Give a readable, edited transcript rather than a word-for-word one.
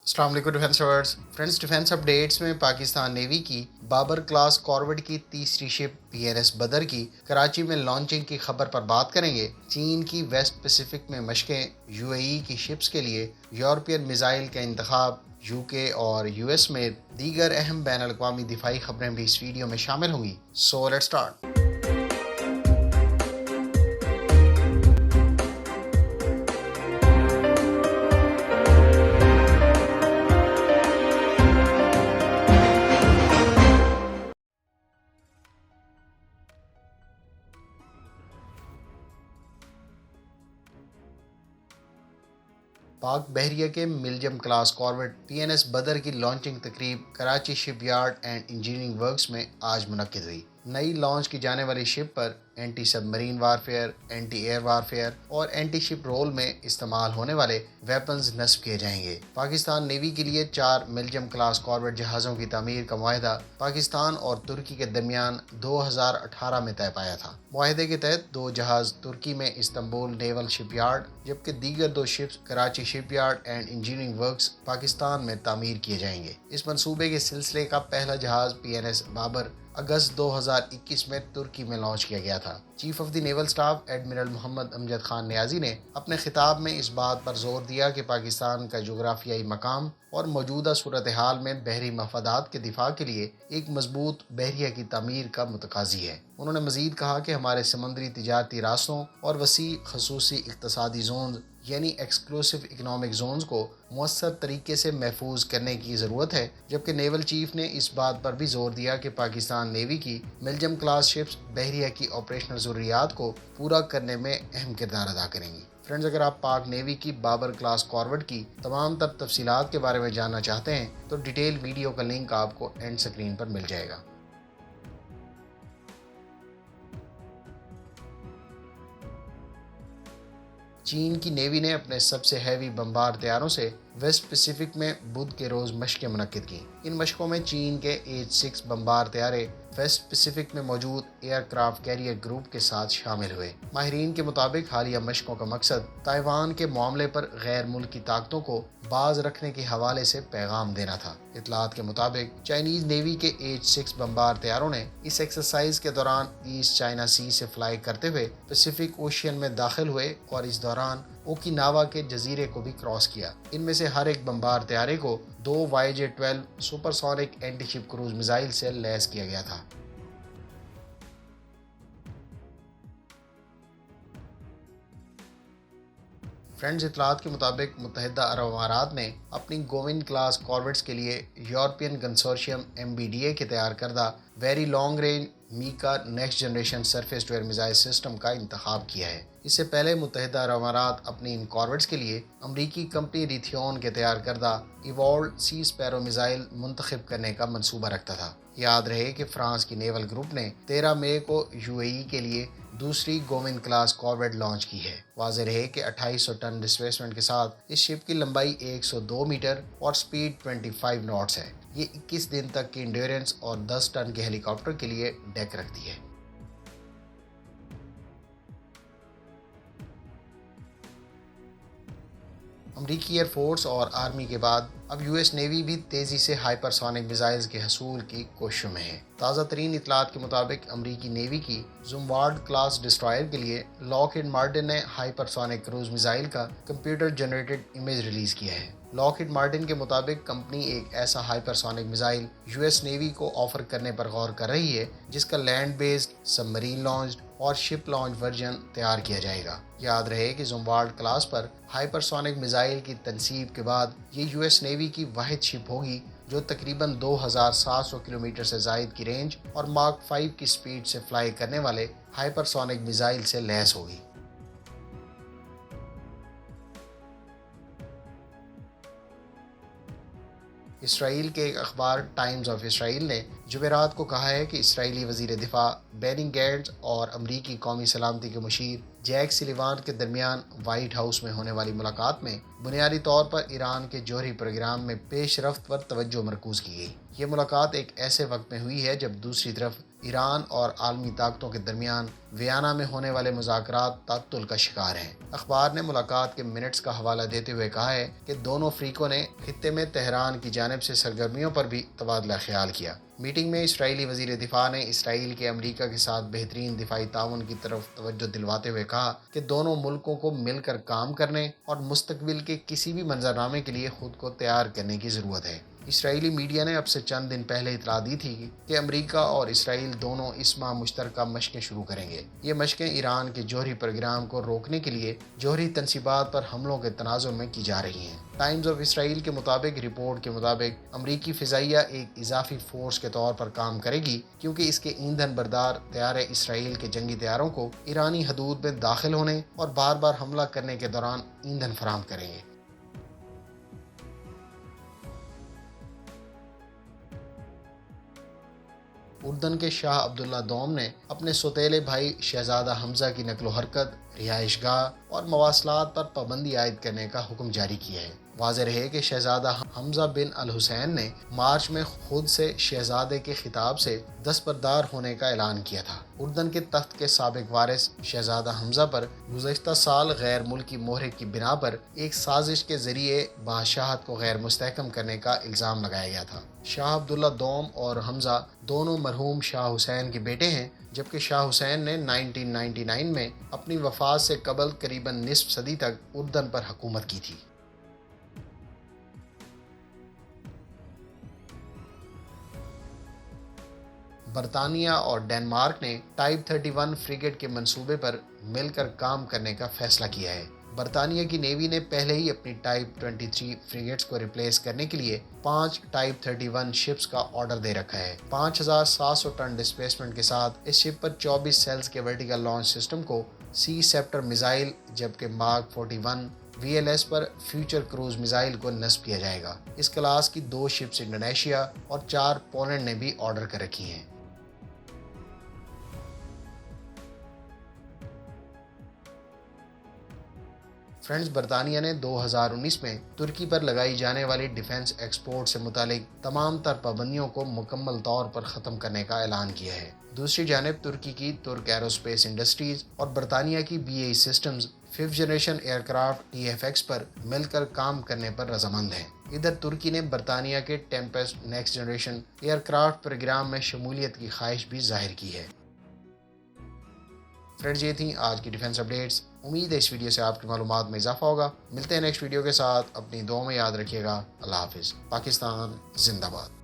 السلام علیکم defence words friends, defence updates میں پاکستان نیوی کی بابر کلاس کارویٹ کی تیسری شپ پی این ایس بدر کی کراچی میں لانچنگ کی خبر پر بات کریں گے۔ چین کی ویسٹ پیسیفک میں مشقیں، یو اے ای کی شپس کے لیے یورپین میزائل کا انتخاب، یو کے اور یو ایس میں دیگر اہم بین الاقوامی دفاعی خبریں بھی اس ویڈیو میں شامل ہوں گی۔ So let's start. پاک بحریہ کے Milgem class corvette P N S Badr کی لانچنگ تقریب Karachi ship yard and engineering works میں آج منعقد ہوئی۔ نئی لانچ کی جانے والی شپ پر anti submarine warfare, anti air warfare اور اینٹی شپ رول میں استعمال ہونے والے ویپنز نصب کیے جائیں گے۔ پاکستان نیوی کے لیے 4 ملجم کلاس کارویٹ جہازوں کی تعمیر کا معاہدہ پاکستان اور ترکی کے درمیان 2018 میں طے پایا تھا۔ معاہدے کے تحت 2 جہاز ترکی میں استنبول نیول شپ یارڈ جبکہ دیگر 2 ships Karachi ship yard and engineering works Pakistan میں تعمیر کیے جائیں گے۔ اس منصوبے کے سلسلے کا پہلا جہاز پی این ایس بابر اگست 2021 میں ترکی میں لانچ کیا گیا تھا۔ Chief of the naval staff admiral Muhammad Amjad Khan Niazi نے اپنے خطاب میں اس بات پر زور دیا کہ پاکستان کا جغرافیائی مقام اور موجودہ صورتحال میں بحری مفادات کے دفاع کے لیے ایک مضبوط بحریہ کی تعمیر کا متقاضی ہے۔ انہوں نے مزید کہا کہ ہمارے سمندری تجارتی راستوں اور وسیع خصوصی اقتصادی زونز یعنی ایکسکلوسیو اکنامک زونز کو مؤثر طریقے سے محفوظ کرنے کی ضرورت ہے، جبکہ نیول چیف نے اس بات پر بھی زور دیا کہ پاکستان نیوی کی ملجم کلاس شپس بحریہ کی آپریشنل ضروریات کو پورا کرنے میں اہم کردار ادا کریں گی۔ فرینڈز، اگر آپ پاک نیوی کی بابر کلاس کارویٹ کی تمام تر تفصیلات کے بارے میں جاننا چاہتے ہیں تو ڈیٹیل ویڈیو کا لنک آپ کو اینڈ سکرین پر مل جائے گا۔ چین کی نیوی نے اپنے سب سے ہیوی بمبار طیاروں سے ویسٹ پیسیفک میں بدھ کے روز مشقیں منعقد کیں۔ ان مشقوں میں چین کے H-6 بمبار طیارے ویسٹ پیسیفک میں موجود ایئر کرافٹ کیریئر گروپ کے ساتھ شامل ہوئے۔ ماہرین کے مطابق حالیہ مشقوں کا مقصد تائیوان کے معاملے پر غیر ملکی طاقتوں کو باز رکھنے کے حوالے سے پیغام دینا تھا۔ اطلاعات کے مطابق چائنیز نیوی کے H-6 بمبار طیاروں نے اس ایکسرسائز کے دوران ایسٹ چائنا سی سے فلائی کرتے ہوئے پیسیفک اوشین میں داخل ہوئے اور اس دوران اوکیناوا کے جزیرے کو بھی کراس کیا۔ ان میں سے ہر ایک بمبار طیارے کو 2 YJ-12 سپر سونک اینٹی شپ کروز میزائل سے لیس کیا گیا تھا۔ فرینڈز، اطلاعات کے مطابق متحدہ عرب امارات نے اپنی گوون کلاس کارویٹس کے لیے یورپین کنسورشیم MBDA کے تیار کردہ very long range MICA next generation surface to air missile system کا انتخاب کیا ہے۔ اس سے پہلے متحدہ عرب امارات اپنی ان کارویٹس کے لیے امریکی کمپنی ریتھیون کے تیار کردہ ایوالڈ سی اسپیرو میزائل منتخب کرنے کا منصوبہ رکھتا تھا۔ یاد رہے کہ فرانس کی نیول گروپ نے 13 مئی کو یو اے ای کے لیے دوسری گوون کلاس کارویٹ لانچ کی ہے۔ واضح رہے کہ 2800 ٹن ڈسپلیسمنٹ کے ساتھ اس شپ کی لمبائی 102 میٹر اور سپیڈ 25 ناٹس ہے۔ یہ 21 دن تک کی انڈیورنس اور 10 ٹن کے ہیلی کاپٹر کے لیے ڈیک رکھتی ہے۔ امریکی ایئر فورس اور آرمی کے بعد اب یو ایس نیوی بھی تیزی سے ہائپر سونک میزائلز کے حصول کی کوششوں میں ہے۔ تازہ ترین اطلاعات کے مطابق امریکی نیوی کی زموارڈ کلاس ڈسٹرائر کے لیے لاک ہیڈ مارٹن نے ہائپر سونک کروز میزائل کا کمپیوٹر جنریٹڈ امیج ریلیز کیا ہے۔ لاک ہیڈ مارٹن کے مطابق کمپنی ایک ایسا hyper sonic missile U S navy کو آفر کرنے پر غور کر رہی ہے جس کا لینڈ بیسڈ، سب مرین لانچڈ اور شپ لانچ ورژن تیار کیا جائے گا۔ یاد رہے کہ زموارڈ کلاس پر ہائپر سونک میزائل کی تنصیب کے بعد یہ یو ایس نیوی کی واحد شپ ہوگی جو تقریباً 2700 کلومیٹر سے زائد کی رینج اور ماک 5 کی سپیڈ سے فلائی کرنے والے ہائپر سونک میزائل سے لیس ہوگی۔ اسرائیل کے ایک اخبار ٹائمز آف اسرائیل نے جمعرات کو کہا ہے کہ اسرائیلی وزیر دفاع بینی گینٹس اور امریکی قومی سلامتی کے مشیر جیک سلیوان کے درمیان وائٹ ہاؤس میں ہونے والی ملاقات میں بنیادی طور پر ایران کے جوہری پروگرام میں پیش رفت پر توجہ مرکوز کی گئی۔ یہ ملاقات ایک ایسے وقت میں ہوئی ہے جب دوسری طرف ایران اور عالمی طاقتوں کے درمیان ویانا میں ہونے والے مذاکرات تعطل کا شکار ہیں۔ اخبار نے ملاقات کے منٹس کا حوالہ دیتے ہوئے کہا ہے کہ دونوں فریقوں نے خطے میں تہران کی جانب سے سرگرمیوں پر بھی تبادلہ خیال کیا۔ میٹنگ میں اسرائیلی وزیر دفاع نے اسرائیل کے امریکہ کے ساتھ بہترین دفاعی تعاون کی طرف توجہ دلواتے ہوئے کہا کہ دونوں ملکوں کو مل کر کام کرنے اور مستقبل کے کسی بھی منظرنامے کے لیے خود کو تیار کرنے کی ضرورت ہے۔ اسرائیلی میڈیا نے اب سے چند دن پہلے اطلاع دی تھی کہ امریکہ اور اسرائیل دونوں اس ماہ مشترکہ مشقیں شروع کریں گے۔ یہ مشقیں ایران کے جوہری پروگرام کو روکنے کے لیے جوہری تنصیبات پر حملوں کے تناظر میں کی جا رہی ہیں۔ ٹائمز آف اسرائیل کے مطابق رپورٹ کے مطابق امریکی فضائیہ ایک اضافی فورس کے طور پر کام کرے گی کیونکہ اس کے ایندھن بردار طیارے اسرائیل کے جنگی طیاروں کو ایرانی حدود میں داخل ہونے اور بار بار حملہ کرنے کے دوران ایندھن فراہم کریں گے۔ اردن کے شاہ عبداللہ دوم نے اپنے سوتیلے بھائی شہزادہ حمزہ کی نقل و حرکت، رہائش گاہ اور مواصلات پر پابندی عائد کرنے کا حکم جاری کیا ہے۔ واضح رہے کہ شہزادہ حمزہ بن الحسین نے مارچ میں خود سے شہزادے کے خطاب سے دستبردار ہونے کا اعلان کیا تھا۔ اردن کے تخت کے سابق وارث شہزادہ حمزہ پر گزشتہ سال غیر ملکی مہرے کی بنا پر ایک سازش کے ذریعے بادشاہت کو غیر مستحکم کرنے کا الزام لگایا گیا تھا۔ شاہ عبداللہ دوم اور حمزہ دونوں مرحوم شاہ حسین کے بیٹے ہیں، جبکہ شاہ حسین نے 1999 میں اپنی وفات سے قبل قریباً نصف صدی تک اردن پر حکومت کی تھی۔ برطانیہ اور ڈنمارک نے ٹائپ 31 فریگیٹ کے منصوبے پر مل کر کام کرنے کا فیصلہ کیا ہے۔ برطانیہ کی نیوی نے پہلے ہی اپنی ٹائپ 23 فریگیٹس کو ریپلیس کرنے کے لیے 5 ٹائپ 31 شپس کا آرڈر دے رکھا ہے۔ 5700 ٹن ڈسپلیسمنٹ کے ساتھ اس شپ پر 24 سیلز کے ورٹیکل لانچ سسٹم کو سی سیپٹر میزائل، جبکہ مارک 41 وی ایل ایس پر فیوچر کروز میزائل کو نصب کیا جائے گا۔ اس کلاس کی 2 شپس انڈونیشیا اور 4 پولینڈ نے بھی آرڈر کر رکھی ہیں۔ فرینڈز، برطانیہ نے 2019 میں ترکی پر لگائی جانے والی ڈیفنس ایکسپورٹ سے متعلق تمام تر پابندیوں کو مکمل طور پر ختم کرنے کا اعلان کیا ہے۔ دوسری جانب ترکی کی ترک ایروسپیس انڈسٹریز اور برطانیہ کی B A systems 5th generation aircraft TFX پر مل کر کام کرنے پر رضامند ہیں۔ ادھر ترکی نے برطانیہ کے Tempest next generation aircraft programme میں شمولیت کی خواہش بھی ظاہر کی ہے۔ فرینڈز، یہ تھیں آج کی ڈیفنس اپڈیٹس۔ امید ہے اس ویڈیو سے آپ کی معلومات میں اضافہ ہوگا۔ ملتے ہیں نیکسٹ ویڈیو کے ساتھ، اپنی دعاؤں میں یاد رکھیے گا۔ اللہ حافظ۔ پاکستان زندہ باد۔